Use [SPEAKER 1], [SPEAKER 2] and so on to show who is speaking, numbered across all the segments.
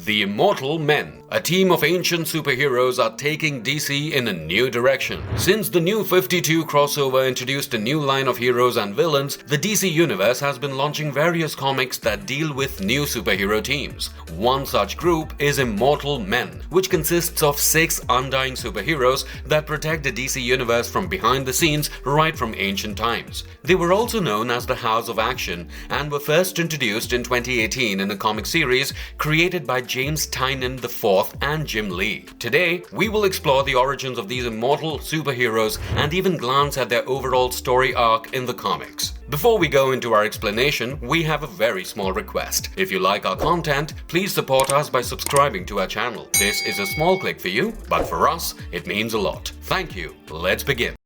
[SPEAKER 1] The Immortal Men, a team of ancient superheroes, are taking DC in a new direction. Since the New 52 crossover introduced a new line of heroes and villains, the DC universe has been launching various comics that deal with new superhero teams. One such group is Immortal Men, which consists of 6 undying superheroes that protect the DC universe from behind the scenes right from ancient times. They were also known as the House of Action and were first introduced in 2018 in a comic series created by James Tynion IV and Jim Lee. Today, we will explore the origins of these immortal superheroes and even glance at their overall story arc in the comics. Before we go into our explanation, we have a very small request. If you like our content, please support us by subscribing to our channel. This is a small click for you, but for us, it means a lot. Thank you. Let's begin.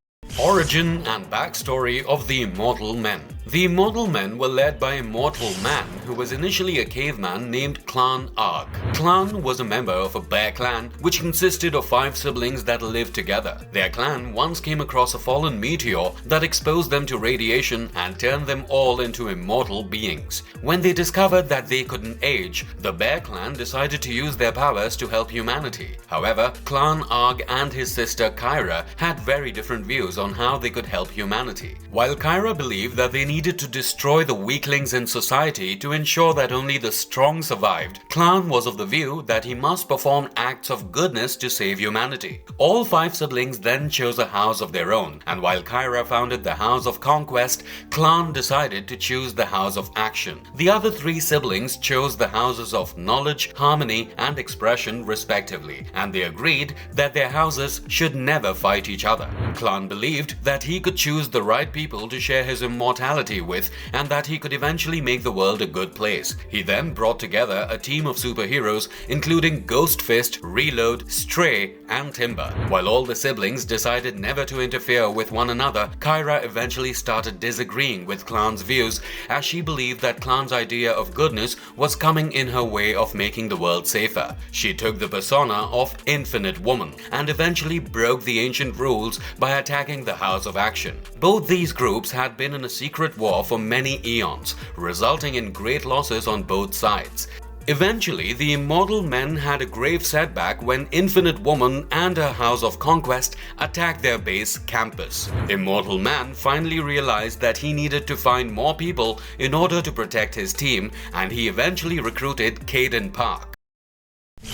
[SPEAKER 1] Origin and backstory of the Immortal Men. The Immortal Men were led by a mortal man who was initially a caveman named Clan Arg. Clan was a member of a bear clan which consisted of 5 siblings that lived together. Their clan once came across a fallen meteor that exposed them to radiation and turned them all into immortal beings. When they discovered that they couldn't age, the bear clan decided to use their powers to help humanity. However, Clan Arg and his sister Kyra had very different views on how they could help humanity. While Kyra believed that they needed to destroy the weaklings in society to ensure that only the strong survived, Clan was of the view that he must perform acts of goodness to save humanity. All 5 siblings then chose a house of their own, and while Kyra founded the House of Conquest, Clan decided to choose the House of Action. The other 3 siblings chose the houses of Knowledge, Harmony, and Expression respectively, and they agreed that their houses should never fight each other. Clan believed that he could choose the right people to share his immortality with, and that he could eventually make the world a good place. He then brought together a team of superheroes including Ghost Fist, Reload, Stray, and Timber. While all the siblings decided never to interfere with one another, Kyra eventually started disagreeing with Clan's views as she believed that Clan's idea of goodness was coming in her way of making the world safer. She took the persona of Infinite Woman and eventually broke the ancient rules by attacking the House of Action. Both these groups had been in a secret war for many eons, resulting in great losses on both sides. Eventually, the Immortal Men had a grave setback when Infinite Woman and her House of Conquest attacked their base campus. Immortal Man finally realized that he needed to find more people in order to protect his team, and he eventually recruited Caden.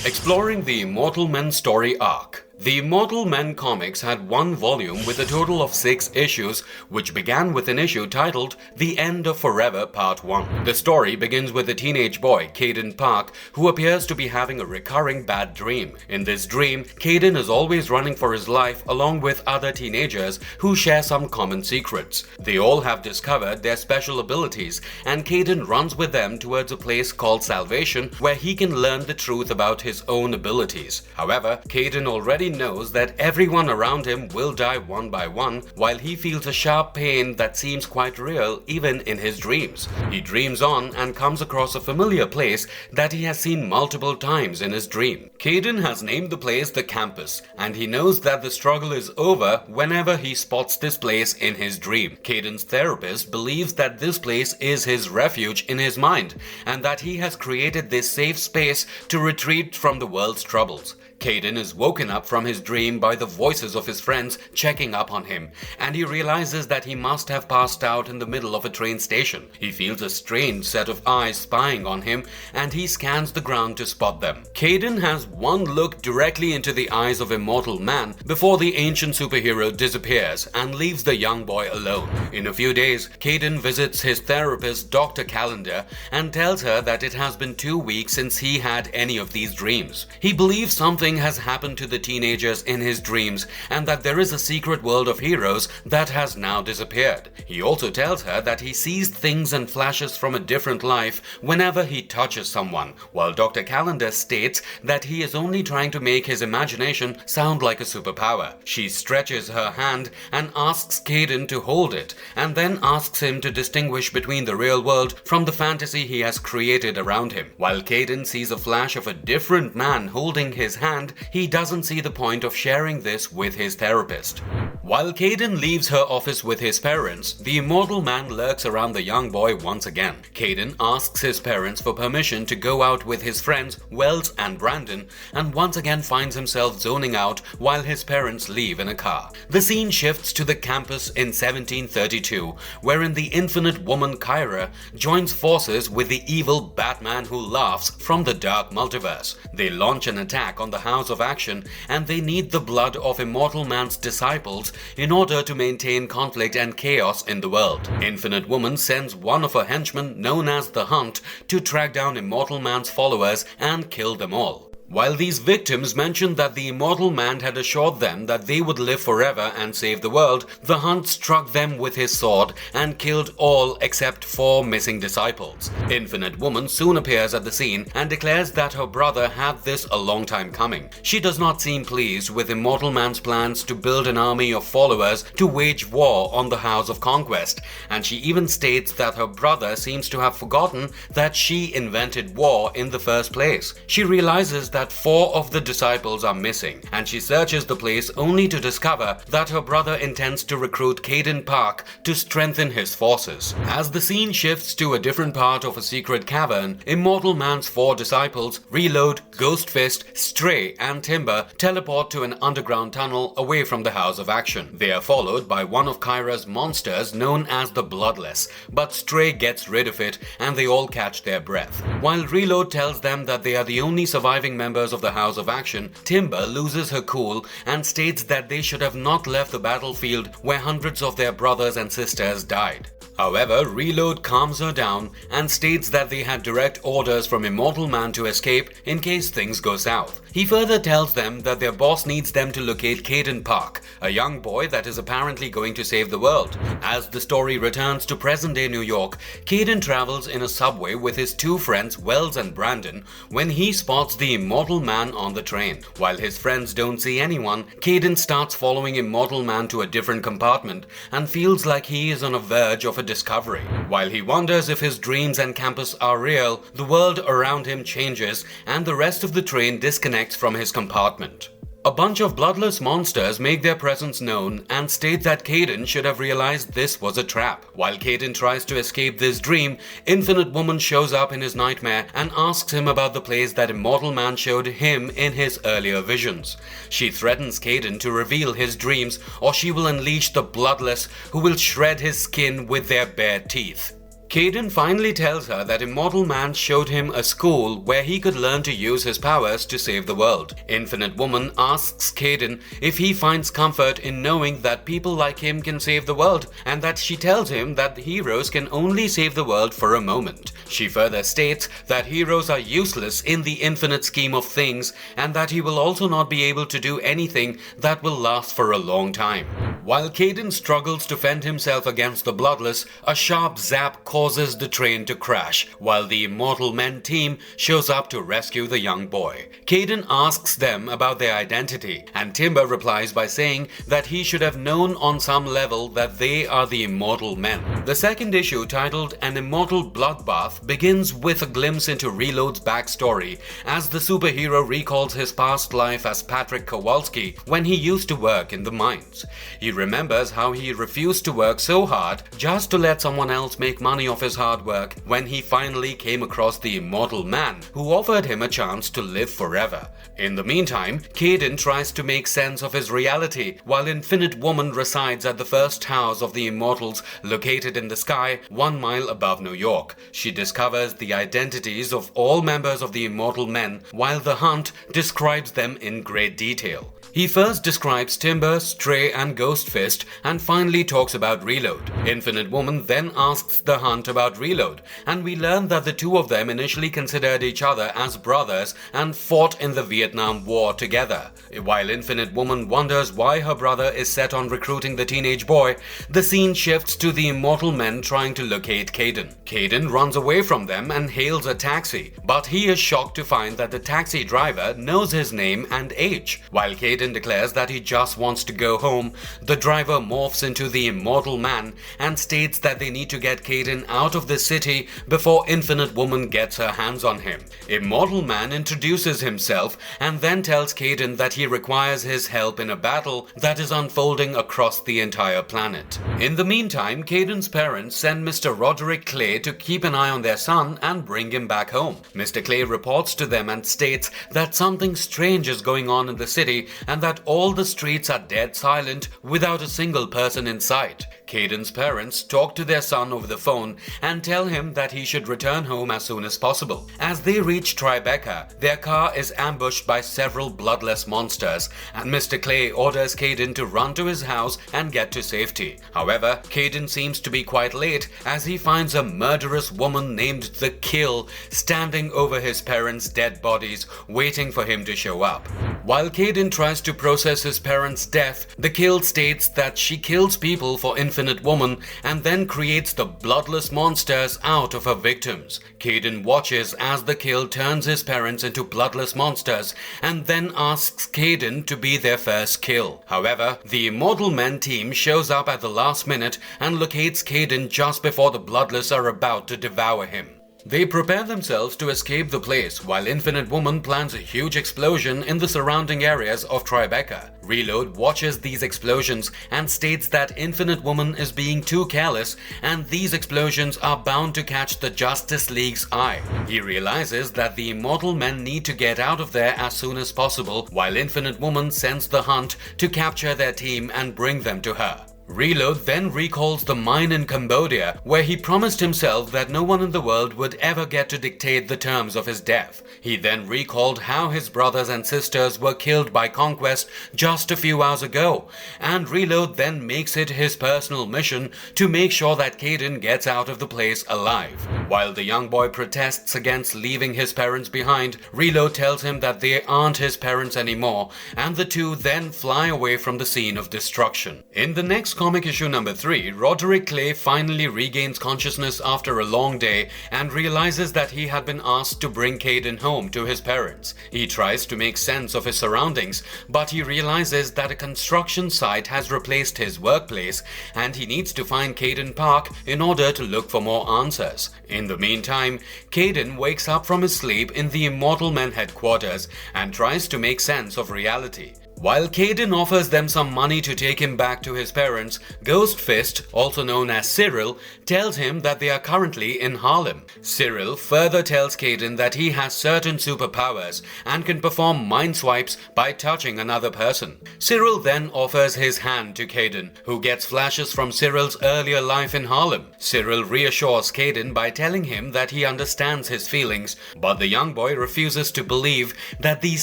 [SPEAKER 1] Exploring the Immortal Men story arc. The Immortal Men comics had 1 volume with a total of 6 issues, which began with an issue titled The End of Forever Part 1. The story begins with a teenage boy, Caden Park, who appears to be having a recurring bad dream. In this dream, Caden is always running for his life along with other teenagers who share some common secrets. They all have discovered their special abilities, and Caden runs with them towards a place called Salvation where he can learn the truth about his own abilities. However, Caden already knows that everyone around him will die one by one, while he feels a sharp pain that seems quite real even in his dreams. He dreams on and comes across a familiar place that he has seen multiple times in his dream. Caden has named the place the campus, and he knows that the struggle is over whenever he spots this place in his dream. Caden's therapist believes that this place is his refuge in his mind, and that he has created this safe space to retreat from the world's troubles. Caden is woken up from his dream by the voices of his friends checking up on him, and he realizes that he must have passed out in the middle of a train station. He feels a strange set of eyes spying on him, and he scans the ground to spot them. Caden has one look directly into the eyes of Immortal Man before the ancient superhero disappears and leaves the young boy alone. In a few days, Caden visits his therapist, Dr. Calendar, and tells her that it has been 2 weeks since he had any of these dreams. He believes something has happened to the teenagers in his dreams, and that there is a secret world of heroes that has now disappeared. He also tells her that he sees things and flashes from a different life whenever he touches someone, while Dr. Calendar states that he is only trying to make his imagination sound like a superpower. She stretches her hand and asks Caden to hold it, and then asks him to distinguish between the real world from the fantasy he has created around him. While Caden sees a flash of a different man holding his hand, and he doesn't see the point of sharing this with his therapist. While Caden leaves her office with his parents, the Immortal Man lurks around the young boy once again. Caden asks his parents for permission to go out with his friends Wells and Brandon, and once again finds himself zoning out while his parents leave in a car. The scene shifts to the campus in 1732, wherein the infinite woman Kyra joins forces with the evil Batman who laughs from the dark multiverse. They launch an attack on the House of Action, and they need the blood of Immortal Man's disciples in order to maintain conflict and chaos in the world. Infinite Woman sends one of her henchmen, known as the Hunt, to track down Immortal Man's followers and kill them all. While these victims mentioned that the Immortal Man had assured them that they would live forever and save the world, the Hunt struck them with his sword and killed all except 4 missing disciples. Infinite Woman soon appears at the scene and declares that her brother had this a long time coming. She does not seem pleased with Immortal Man's plans to build an army of followers to wage war on the House of Conquest, and she even states that her brother seems to have forgotten that she invented war in the first place. She realizes that 4 of the disciples are missing, and she searches the place only to discover that her brother intends to recruit Caden Park to strengthen his forces. As the scene shifts to a different part of a secret cavern, Immortal Man's 4 disciples, Reload, Ghostfist, Stray, and Timber, teleport to an underground tunnel away from the House of Action. They are followed by one of Kyra's monsters known as the Bloodless, but Stray gets rid of it and they all catch their breath. While Reload tells them that they are the only surviving members of the House of Action, Timber loses her cool and states that they should have not left the battlefield where hundreds of their brothers and sisters died. However, Reload calms her down and states that they had direct orders from Immortal Man to escape in case things go south. He further tells them that their boss needs them to locate Caden Park, a young boy that is apparently going to save the world. As the story returns to present-day New York, Caden travels in a subway with his 2 friends Wells and Brandon when he spots the Immortal Man on the train. While his friends don't see anyone, Caden starts following Immortal Man to a different compartment and feels like he is on a verge of a discovery. While he wonders if his dreams and campus are real, the world around him changes and the rest of the train disconnects from his compartment. A bunch of bloodless monsters make their presence known and state that Caden should have realized this was a trap. While Caden tries to escape this dream, Infinite Woman shows up in his nightmare and asks him about the place that Immortal Man showed him in his earlier visions. She threatens Caden to reveal his dreams or she will unleash the bloodless who will shred his skin with their bare teeth. Caden finally tells her that Immortal Man showed him a school where he could learn to use his powers to save the world. Infinite Woman asks Caden if he finds comfort in knowing that people like him can save the world, and that she tells him that heroes can only save the world for a moment. She further states that heroes are useless in the infinite scheme of things, and that he will also not be able to do anything that will last for a long time. While Caden struggles to fend himself against the bloodless, a sharp zap causes the train to crash, while the Immortal Men team shows up to rescue the young boy. Caden asks them about their identity, and Timber replies by saying that he should have known on some level that they are the Immortal Men. The second issue, titled An Immortal Bloodbath, begins with a glimpse into Reload's backstory as the superhero recalls his past life as Patrick Kowalski when he used to work in the mines. He remembers how he refused to work so hard just to let someone else make money off his hard work when he finally came across the Immortal Man, who offered him a chance to live forever. In the meantime, Caden tries to make sense of his reality while Infinite Woman resides at the first house of the Immortals located in the sky 1 mile above New York. She discovers the identities of all members of the Immortal Men while the Hunt describes them in great detail. He first describes Timber, Stray and Ghostfist and finally talks about Reload. Infinite Woman then asks the Hunt about Reload, and we learn that the 2 of them initially considered each other as brothers and fought in the Vietnam War together. While Infinite Woman wonders why her brother is set on recruiting the teenage boy, the scene shifts to the Immortal Men trying to locate Caden. Caden runs away from them and hails a taxi, but he is shocked to find that the taxi driver knows his name and age. While Caden declares that he just wants to go home, the driver morphs into the Immortal Man and states that they need to get Caden out of the city before Infinite Woman gets her hands on him. Immortal Man introduces himself and then tells Caden that he requires his help in a battle that is unfolding across the entire planet. In the meantime, Caden's parents send Mr. Roderick Clay to keep an eye on their son and bring him back home. Mr. Clay reports to them and states that something strange is going on in the city and that all the streets are dead silent without a single person in sight. Caden's parents talk to their son over the phone and tell him that he should return home as soon as possible. As they reach Tribeca, their car is ambushed by several bloodless monsters, and Mr. Clay orders Caden to run to his house and get to safety. However, Caden seems to be quite late as he finds a murderous woman named The Kill standing over his parents' dead bodies, waiting for him to show up. While Caden tries to process his parents' death, The Kill states that she kills people for Infinite Woman and then creates the bloodless monsters out of her victims. Caden watches as The Kill turns his parents into bloodless monsters and then asks Caden to be their first kill. However, the Immortal Men team shows up at the last minute and locates Caden just before the bloodless are about to devour him. They prepare themselves to escape the place while Infinite Woman plans a huge explosion in the surrounding areas of Tribeca. Reload watches these explosions and states that Infinite Woman is being too careless and these explosions are bound to catch the Justice League's eye. He realizes that the Immortal Men need to get out of there as soon as possible while Infinite Woman sends the Hunt to capture their team and bring them to her. Reload then recalls the mine in Cambodia, where he promised himself that no one in the world would ever get to dictate the terms of his death. He then recalled how his brothers and sisters were killed by Conquest just a few hours ago, and Reload then makes it his personal mission to make sure that Caden gets out of the place alive. While the young boy protests against leaving his parents behind, Reload tells him that they aren't his parents anymore, and the two then fly away from the scene of destruction. In the next comic issue number 3, Roderick Clay finally regains consciousness after a long day and realizes that he had been asked to bring Caden home to his parents. He tries to make sense of his surroundings, but he realizes that a construction site has replaced his workplace and he needs to find Caden Park in order to look for more answers. In the meantime, Caden wakes up from his sleep in the Immortal Men headquarters and tries to make sense of reality. While Caden offers them some money to take him back to his parents, Ghost Fist, also known as Cyril, tells him that they are currently in Harlem. Cyril further tells Caden that he has certain superpowers and can perform mind swipes by touching another person. Cyril then offers his hand to Caden, who gets flashes from Cyril's earlier life in Harlem. Cyril reassures Caden by telling him that he understands his feelings, but the young boy refuses to believe that these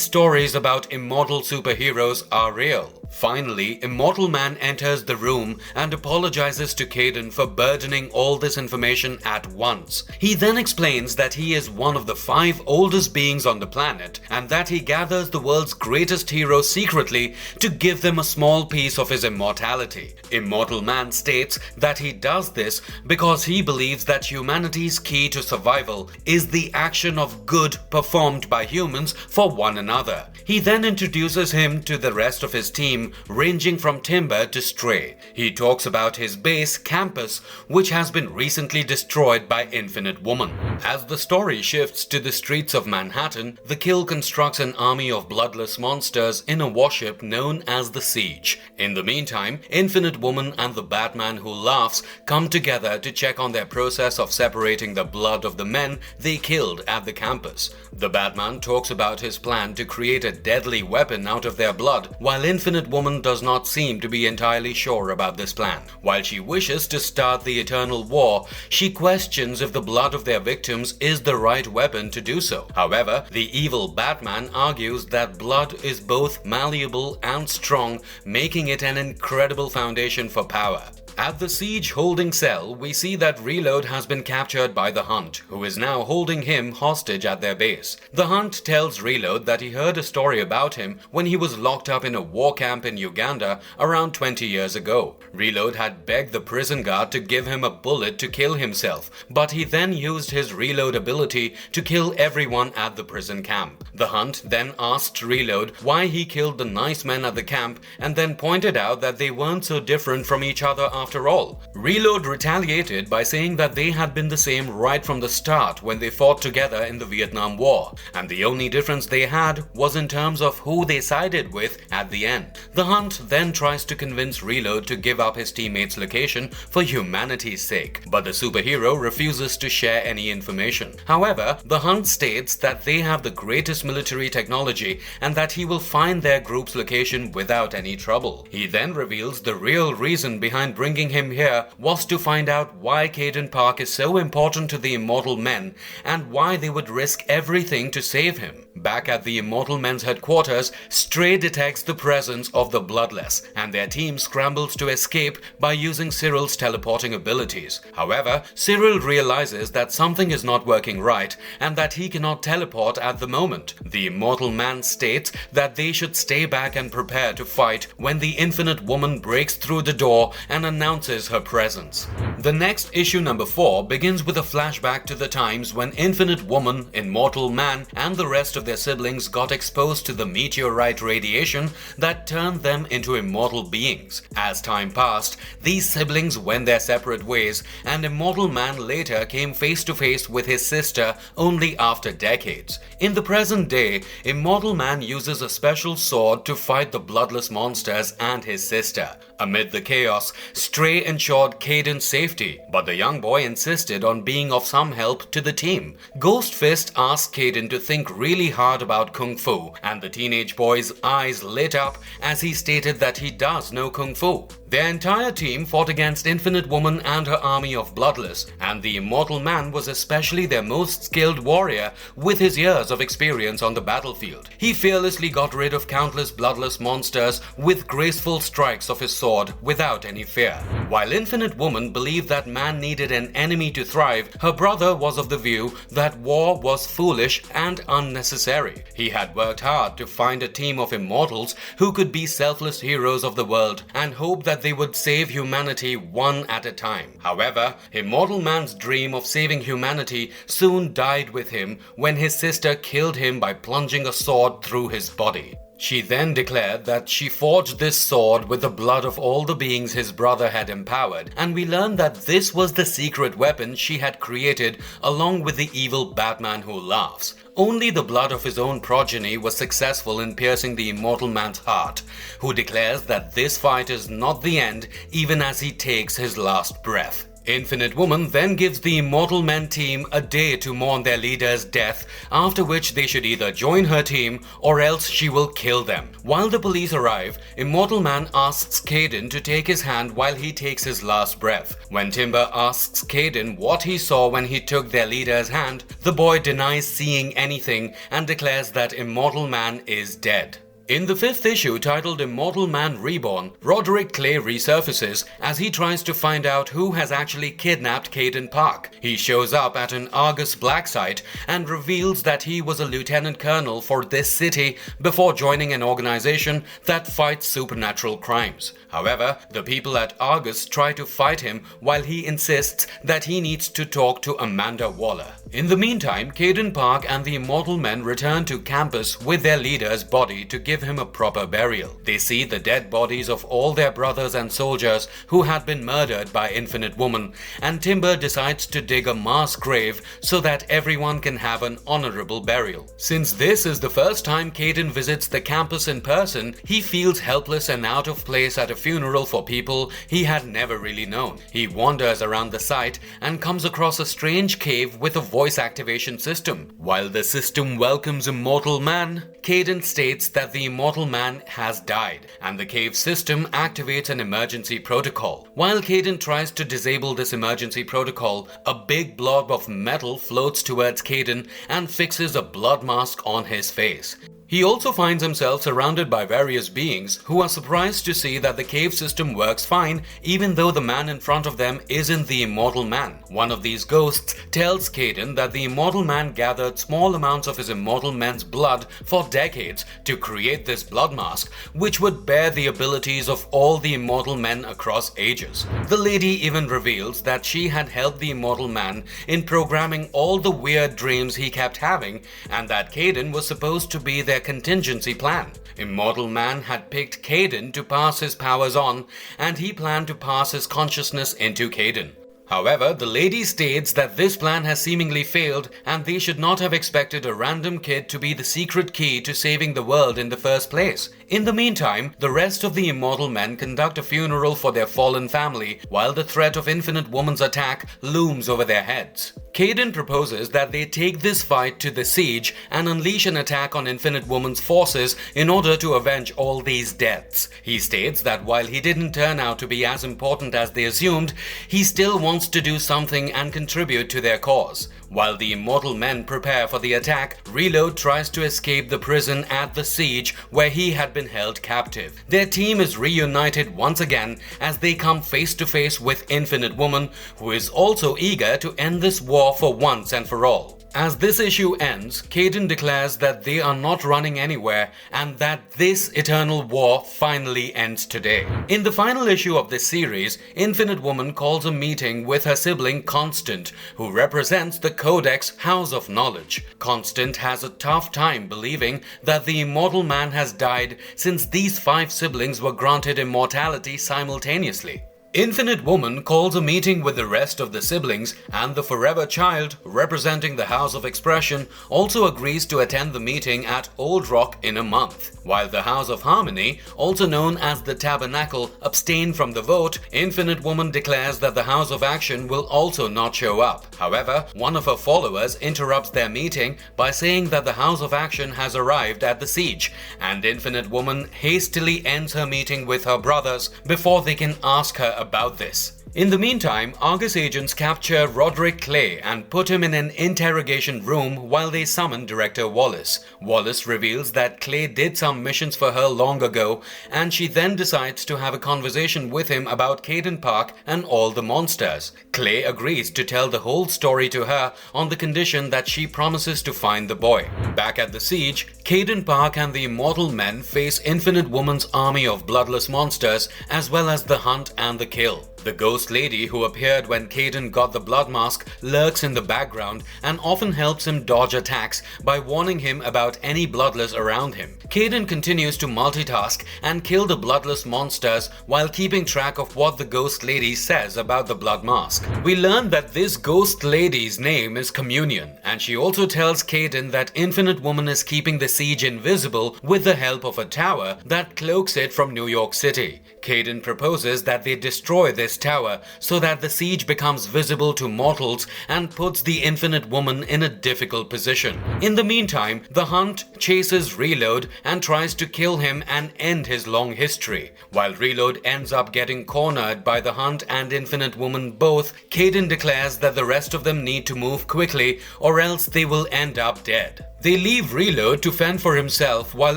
[SPEAKER 1] stories about immortal superheroes are real. Finally, Immortal Man enters the room and apologizes to Caden for burdening all this information at once. He then explains that he is one of the 5 oldest beings on the planet and that he gathers the world's greatest heroes secretly to give them a small piece of his immortality. Immortal Man states that he does this because he believes that humanity's key to survival is the action of good performed by humans for one another. He then introduces him to the rest of his team, ranging from Timber to Stray. He talks about his base, Campus, which has been recently destroyed by Infinite Woman. As the story shifts to the streets of Manhattan, The Kill constructs an army of bloodless monsters in a warship known as the Siege. In the meantime, Infinite Woman and the Batman Who Laughs come together to check on their process of separating the blood of the men they killed at the campus. The Batman talks about his plan to create a deadly weapon out of their blood, while Infinite Woman does not seem to be entirely sure about this plan. While she wishes to start the eternal war, she questions if the blood of their victims is the right weapon to do so. However, the evil Batman argues that blood is both malleable and strong, making it an incredible foundation for power. At the Siege holding cell, we see that Reload has been captured by the Hunt, who is now holding him hostage at their base. The Hunt tells Reload that he heard a story about him when he was locked up in a war camp in Uganda around 20 years ago. Reload had begged the prison guard to give him a bullet to kill himself, but he then used his Reload ability to kill everyone at the prison camp. The Hunt then asked Reload why he killed the nice men at the camp and then pointed out that they weren't so different from each other after all. Reload retaliated by saying that they had been the same right from the start when they fought together in the Vietnam War, and the only difference they had was in terms of who they sided with at the end. The Hunt then tries to convince Reload to give up his teammate's location for humanity's sake, but the superhero refuses to share any information. However, the Hunt states that they have the greatest military technology and that he will find their group's location without any trouble. He then reveals the real reason behind bringing him here was to find out why Caden Park is so important to the Immortal Men and why they would risk everything to save him. Back at the Immortal Men's headquarters, Stray detects the presence of the Bloodless, and their team scrambles to escape by using Cyril's teleporting abilities. However, Cyril realizes that something is not working right and that he cannot teleport at the moment. The Immortal Man states that they should stay back and prepare to fight when the Infinite Woman breaks through the door and announces her presence. The next issue, number 4, begins with a flashback to the times when Infinite Woman, Immortal Man, and the rest of their siblings got exposed to the meteorite radiation that turned them into immortal beings. As time passed, these siblings went their separate ways, and Immortal Man later came face to face with his sister only after decades. In the present day, Immortal Man uses a special sword to fight the bloodless monsters and his sister. Amid the chaos, Stray ensured Caden's safety, but the young boy insisted on being of some help to the team. Ghost Fist asked Caden to think really hard about Kung Fu, and the teenage boy's eyes lit up as he stated that he does know Kung Fu. Their entire team fought against Infinite Woman and her army of Bloodless, and the Immortal Man was especially their most skilled warrior with his years of experience on the battlefield. He fearlessly got rid of countless bloodless monsters with graceful strikes of his sword without any fear. While Infinite Woman believed that man needed an enemy to thrive, her brother was of the view that war was foolish and unnecessary. He had worked hard to find a team of immortals who could be selfless heroes of the world and hoped that they would save humanity one at a time. However, Immortal Man's dream of saving humanity soon died with him when his sister killed him by plunging a sword through his body. She then declared that she forged this sword with the blood of all the beings his brother had empowered, and we learned that this was the secret weapon she had created along with the evil Batman who laughs. Only the blood of his own progeny was successful in piercing the Immortal Man's heart, who declares that this fight is not the end even as he takes his last breath. Infinite Woman then gives the Immortal Men team a day to mourn their leader's death, after which they should either join her team or else she will kill them. While the police arrive, Immortal Man asks Caden to take his hand while he takes his last breath. When Timber asks Caden what he saw when he took their leader's hand, the boy denies seeing anything and declares that Immortal Man is dead. In the 5th issue titled Immortal Man Reborn, Roderick Clay resurfaces as he tries to find out who has actually kidnapped Caden Park. He shows up at an Argus black site and reveals that he was a lieutenant colonel for this city before joining an organization that fights supernatural crimes. However, the people at Argus try to fight him while he insists that he needs to talk to Amanda Waller. In the meantime, Caden Park and the Immortal Men return to campus with their leader's body to give him a proper burial. They see the dead bodies of all their brothers and soldiers who had been murdered by Infinite Woman, and Timber decides to dig a mass grave so that everyone can have an honorable burial. Since this is the first time Caden visits the campus in person, he feels helpless and out of place at a funeral for people he had never really known. He wanders around the site and comes across a strange cave with a voice activation system. While the system welcomes Immortal Man, Caden states that the Immortal Man has died, and the cave system activates an emergency protocol. While Caden tries to disable this emergency protocol, a big blob of metal floats towards Caden and fixes a blood mask on his face. He also finds himself surrounded by various beings who are surprised to see that the cave system works fine even though the man in front of them isn't the Immortal Man. One of these ghosts tells Caden that the Immortal Man gathered small amounts of his Immortal Men's blood for decades to create this blood mask, which would bear the abilities of all the Immortal Men across ages. The lady even reveals that she had helped the Immortal Man in programming all the weird dreams he kept having, and that Caden was supposed to be their their contingency plan. Immortal Man had picked Caden to pass his powers on, and he planned to pass his consciousness into Caden. However, the lady states that this plan has seemingly failed and they should not have expected a random kid to be the secret key to saving the world in the first place. In the meantime, the rest of the Immortal Men conduct a funeral for their fallen family while the threat of Infinite Woman's attack looms over their heads. Caden proposes that they take this fight to the siege and unleash an attack on Infinite Woman's forces in order to avenge all these deaths. He states that while he didn't turn out to be as important as they assumed, he still wants to do something and contribute to their cause. While the Immortal Men prepare for the attack, Reload tries to escape the prison at the siege where he had been held captive. Their team is reunited once again as they come face to face with Infinite Woman, who is also eager to end this war for once and for all. As this issue ends, Caden declares that they are not running anywhere and that this eternal war finally ends today. In the final issue of this series, Infinite Woman calls a meeting with her sibling Constant, who represents the Codex House of Knowledge. Constant has a tough time believing that the Immortal Man has died since these 5 siblings were granted immortality simultaneously. Infinite Woman calls a meeting with the rest of the siblings, and the Forever Child, representing the House of Expression, also agrees to attend the meeting at Old Rock in a month. While the House of Harmony, also known as the Tabernacle, abstain from the vote, Infinite Woman declares that the House of Action will also not show up. However, one of her followers interrupts their meeting by saying that the House of Action has arrived at the siege, and Infinite Woman hastily ends her meeting with her brothers before they can ask her about this. In the meantime, Argus agents capture Roderick Clay and put him in an interrogation room while they summon Director Wallace. Wallace reveals that Clay did some missions for her long ago, and she then decides to have a conversation with him about Caden Park and all the monsters. Clay agrees to tell the whole story to her on the condition that she promises to find the boy. Back at the siege, Caden Park and the Immortal Men face Infinite Woman's army of bloodless monsters, as well as the hunt and the kill. The ghost lady who appeared when Caden got the blood mask lurks in the background and often helps him dodge attacks by warning him about any bloodless around him. Caden continues to multitask and kill the bloodless monsters while keeping track of what the ghost lady says about the blood mask. We learn that this ghost lady's name is Communion, and she also tells Caden that Infinite Woman is keeping the siege invisible with the help of a tower that cloaks it from New York City. Caden proposes that they destroy this tower so that the siege becomes visible to mortals and puts the Infinite Woman in a difficult position. In the meantime, the Hunt chases Reload and tries to kill him and end his long history. While Reload ends up getting cornered by the Hunt and Infinite Woman both, Caden declares that the rest of them need to move quickly or else they will end up dead. They leave Reload to fend for himself while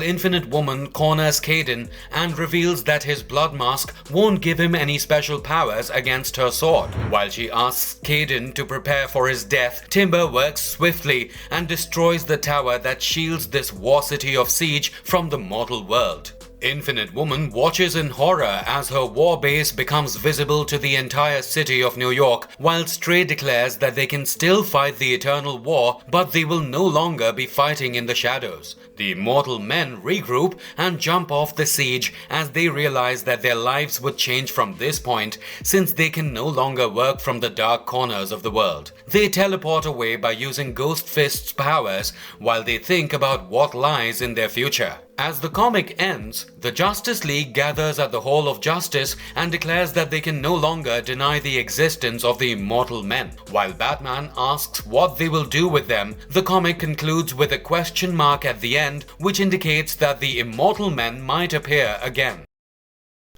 [SPEAKER 1] Infinite Woman corners Caden and reveals that his blood mask won't give him any special powers against her sword. While she asks Caden to prepare for his death, Timber works swiftly and destroys the tower that shields this war city of Siege from the mortal world. Infinite Woman watches in horror as her war base becomes visible to the entire city of New York, while Stray declares that they can still fight the eternal war, but they will no longer be fighting in the shadows. The Immortal Men regroup and jump off the siege as they realize that their lives would change from this point, since they can no longer work from the dark corners of the world. They teleport away by using Ghost Fist's powers while they think about what lies in their future. As the comic ends, the Justice League gathers at the Hall of Justice and declares that they can no longer deny the existence of the Immortal Men. While Batman asks what they will do with them, the comic concludes with a question mark at the end, which indicates that the Immortal Men might appear again.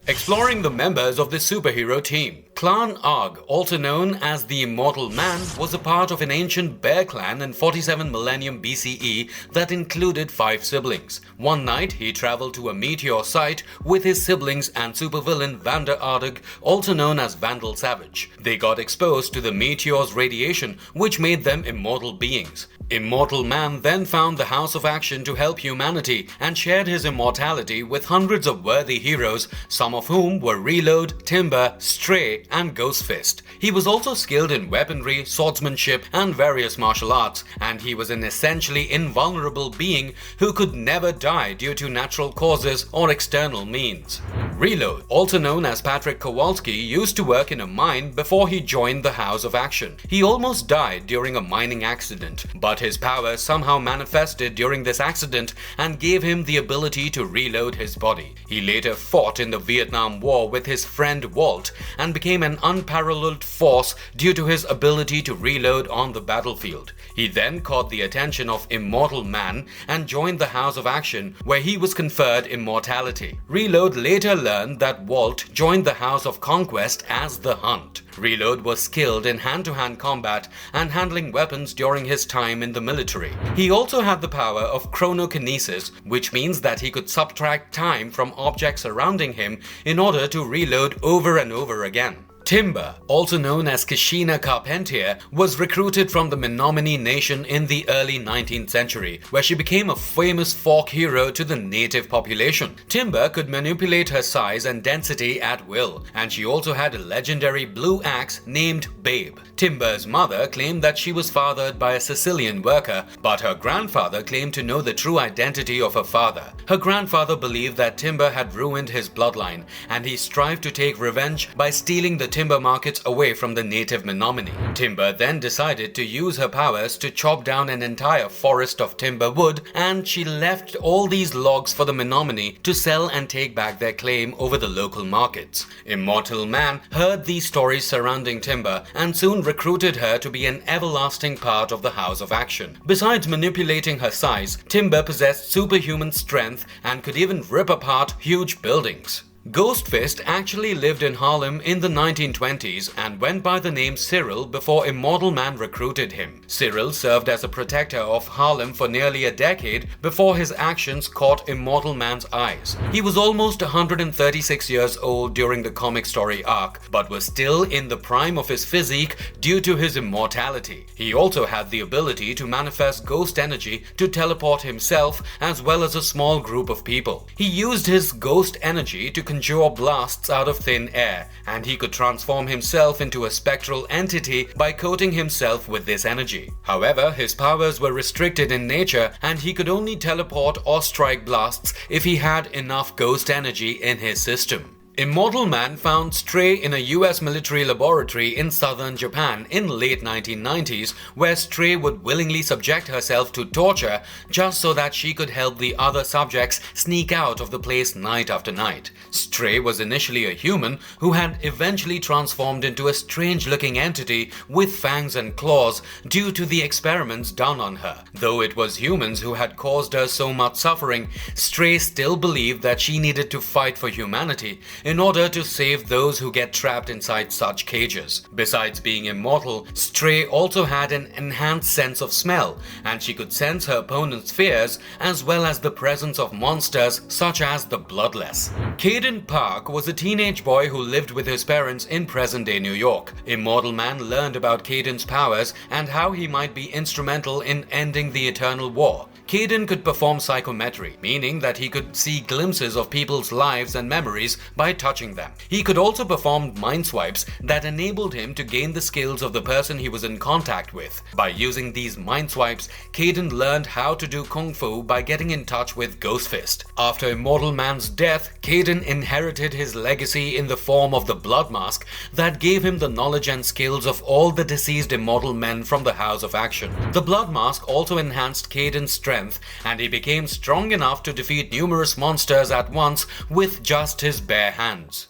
[SPEAKER 1] Exploring the members of the superhero team. Clan Arg, also known as the Immortal Man, was a part of an ancient bear clan in 47 millennium BCE that included 5 siblings. One night, he traveled to a meteor site with his siblings and supervillain Vander Ardug, also known as Vandal Savage. They got exposed to the meteor's radiation, which made them immortal beings. Immortal Man then found the House of Action to help humanity and shared his immortality with hundreds of worthy heroes, some of whom were Reload, Timber, Stray, and Ghost Fist. He was also skilled in weaponry, swordsmanship, and various martial arts, and he was an essentially invulnerable being who could never die due to natural causes or external means. Reload, also known as Patrick Kowalski, used to work in a mine before he joined the House of Action. He almost died during a mining accident, but his powers somehow manifested during this accident and gave him the ability to reload his body. He later fought in the Vietnam War with his friend Walt and became an unparalleled force due to his ability to reload on the battlefield. He then caught the attention of Immortal Man and joined the House of Action, where he was conferred immortality. Reload later learned that Walt joined the House of Conquest as the Hunt. Reload was skilled in hand-to-hand combat and handling weapons during his time in the military. He also had the power of chronokinesis, which means that he could subtract time from objects surrounding him in order to reload over and over again. Timber, also known as Kashina Carpentier, was recruited from the Menominee Nation in the early 19th century, where she became a famous folk hero to the native population. Timber could manipulate her size and density at will, and she also had a legendary blue axe named Babe. Timber's mother claimed that she was fathered by a Sicilian worker, but her grandfather claimed to know the true identity of her father. Her grandfather believed that Timber had ruined his bloodline, and he strived to take revenge by stealing the timber markets away from the native Menominee. Timber then decided to use her powers to chop down an entire forest of timber wood, and she left all these logs for the Menominee to sell and take back their claim over the local markets. Immortal Man heard these stories surrounding Timber and soon recruited her to be an everlasting part of the House of Action. Besides manipulating her size, Timber possessed superhuman strength and could even rip apart huge buildings. Ghost Fist actually lived in Harlem in the 1920s and went by the name Cyril before Immortal Man recruited him. Cyril served as a protector of Harlem for nearly a decade before his actions caught Immortal Man's eyes. He was almost 136 years old during the comic story arc, but was still in the prime of his physique due to his immortality. He also had the ability to manifest ghost energy to teleport himself as well as a small group of people. He used his ghost energy to conjure blasts out of thin air, and he could transform himself into a spectral entity by coating himself with this energy. However, his powers were restricted in nature, and he could only teleport or strike blasts if he had enough ghost energy in his system. Immortal Man found Stray in a US military laboratory in southern Japan in late 1990s, where Stray would willingly subject herself to torture just so that she could help the other subjects sneak out of the place night after night. Stray was initially a human who had eventually transformed into a strange-looking entity with fangs and claws due to the experiments done on her. Though it was humans who had caused her so much suffering, Stray still believed that she needed to fight for humanity in order to save those who get trapped inside such cages. Besides being immortal, Stray also had an enhanced sense of smell, and she could sense her opponent's fears as well as the presence of monsters such as the Bloodless. Caden Park was a teenage boy who lived with his parents in present-day New York. Immortal Man learned about Caden's powers and how he might be instrumental in ending the Eternal War. Caden could perform psychometry, meaning that he could see glimpses of people's lives and memories by touching them. He could also perform mind swipes that enabled him to gain the skills of the person he was in contact with. By using these mind swipes, Caden learned how to do kung fu by getting in touch with Ghost Fist. After Immortal Man's death, Caden inherited his legacy in the form of the blood mask that gave him the knowledge and skills of all the deceased immortal men from the House of Action. The blood mask also enhanced Caden's strength, and he became strong enough to defeat numerous monsters at once with just his bare hands.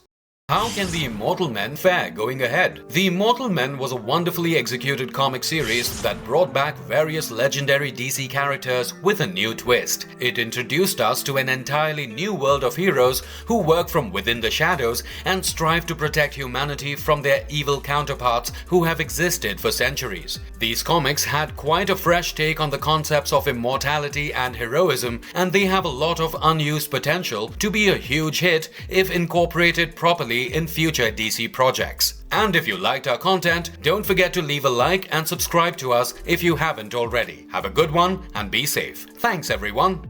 [SPEAKER 1] How can the Immortal Men fare going ahead? The Immortal Men was a wonderfully executed comic series that brought back various legendary DC characters with a new twist. It introduced us to an entirely new world of heroes who work from within the shadows and strive to protect humanity from their evil counterparts who have existed for centuries. These comics had quite a fresh take on the concepts of immortality and heroism, and they have a lot of unused potential to be a huge hit if incorporated properly in future DC projects. And if you liked our content, don't forget to leave a like and subscribe to us if you haven't already. Have a good one and be safe. Thanks everyone.